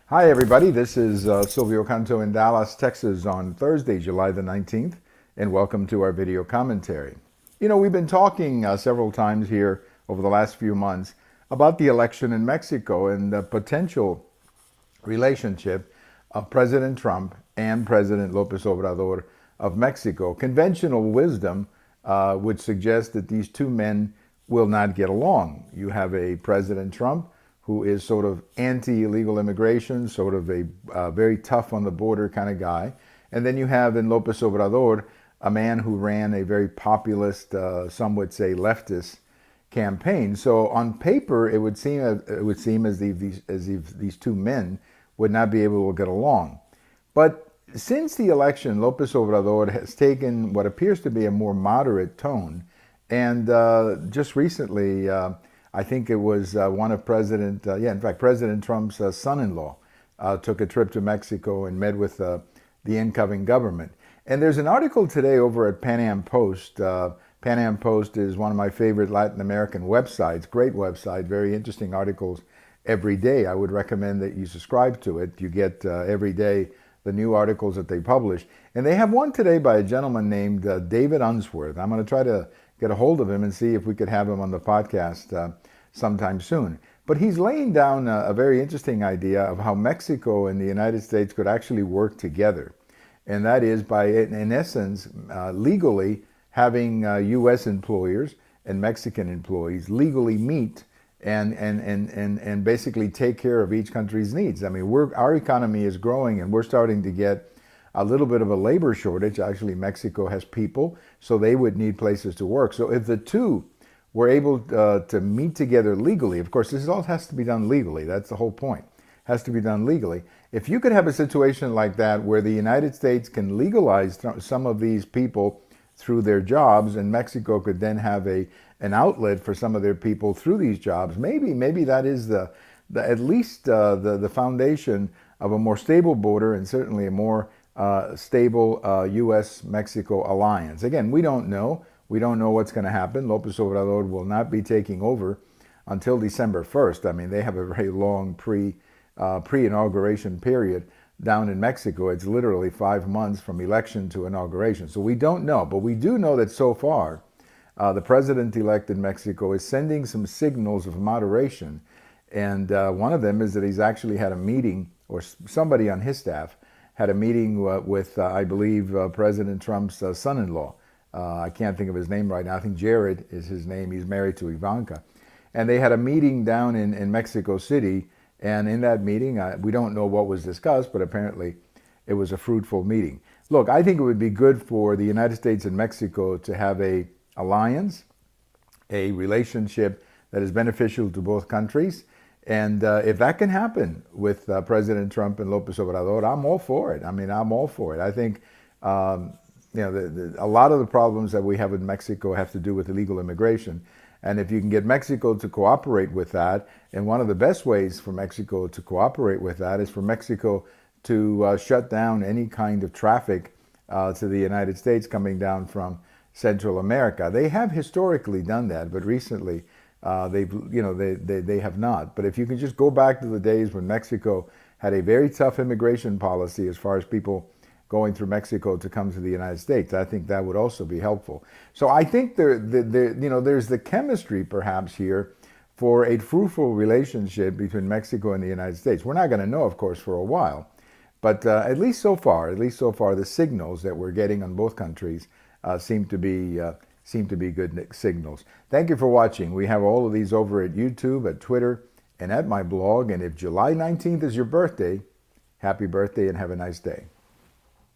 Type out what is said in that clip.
Hi, everybody. This is Silvio Canto in Dallas, Texas on Thursday, July the 19th, and welcome to our video commentary. You know, we've been talking several times here over the last few months about the election in Mexico and the potential relationship of President Trump and President Lopez-Obrador of Mexico. Conventional wisdom would suggest that these two men will not get along. You have a President Trump who is sort of anti-illegal immigration, sort of a very tough on the border kind of guy. And then you have in Lopez-Obrador a man who ran a very populist, some would say leftist campaign. So on paper, it would seem as if these two men would not be able to get along. But since the election, Lopez-Obrador has taken what appears to be a more moderate tone. And just recently, I think it was one of President Trump's son-in-law took a trip to Mexico and met with the incoming government. And there's an article today over at Pan Am Post. Pan Am Post is one of my favorite Latin American websites, great website, very interesting articles every day. I would recommend that you subscribe to it. You get every day the new articles that they publish. And they have one today by a gentleman named David Unsworth. I'm going to try to get a hold of him and see if we could have him on the podcast sometime soon. But he's laying down a very interesting idea of how Mexico and the United States could actually work together. And that is by, in essence, legally having U.S. employers and Mexican employees legally meet and basically take care of each country's needs. I mean, our economy is growing and we're starting to get a little bit of a labor shortage. Actually, Mexico has people, so they would need places to work. So if the two were able to meet together legally, of course, this all has to be done legally. That's the whole point. It has to be done legally. If you could have a situation like that where the United States can legalize some of these people through their jobs, and Mexico could then have an outlet for some of their people through these jobs, maybe that is at least the foundation of a more stable border and certainly a more stable U.S.-Mexico alliance. Again, we don't know. We don't know what's going to happen. Lopez-Obrador will not be taking over until December 1st. I mean, they have a very long pre-inauguration period down in Mexico. It's literally 5 months from election to inauguration. So we don't know. But we do know that so far, the president-elect in Mexico is sending some signals of moderation. And one of them is that he's actually had a meeting, or somebody on his staff had a meeting with, I believe, President Trump's son-in-law. I can't think of his name right now. I think Jared is his name. He's married to Ivanka. And they had a meeting down in Mexico City. And in that meeting, we don't know what was discussed, but apparently it was a fruitful meeting. Look, I think it would be good for the United States and Mexico to have an alliance, a relationship that is beneficial to both countries. And if that can happen with President Trump and Lopez-Obrador, I'm all for it. I mean, I'm all for it. I think a lot of the problems that we have in Mexico have to do with illegal immigration. And if you can get Mexico to cooperate with that, and one of the best ways for Mexico to cooperate with that is for Mexico to shut down any kind of traffic to the United States coming down from Central America. They have historically done that, but recently they have not. But if you can just go back to the days when Mexico had a very tough immigration policy as far as people going through Mexico to come to the United States, I think that would also be helpful. So I think there's the chemistry perhaps here for a fruitful relationship between Mexico and the United States. We're not going to know, of course, for a while, but at least so far, the signals that we're getting on both countries seem to be good signals. Thank you for watching. We have all of these over at YouTube, at Twitter, and at my blog. And if July 19th is your birthday, happy birthday and have a nice day.